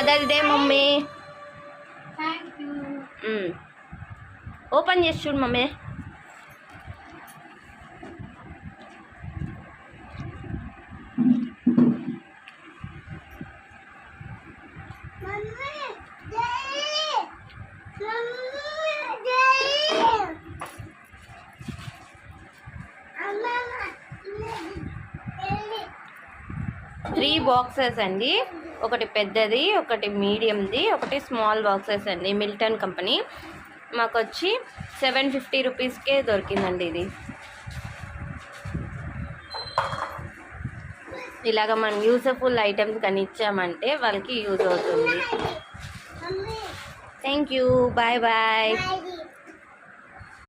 Mothers day mummy. Open చేసి చూడు mummy. Three boxes అండి, ఒకటి పెద్దది, ఒకటి మీడియంది, ఒకటి స్మాల్ బాక్సెస్ అండి. Milton company. మాకు వచ్చి 750 రూపీస్కే దొరికిందండి ఇది. ఇలాగ మనం యూజ్ఫుల్ ఐటమ్స్ కానీ ఇచ్చామంటే వాళ్ళకి యూజ్ అవుతుంది. Thank you. Bye bye.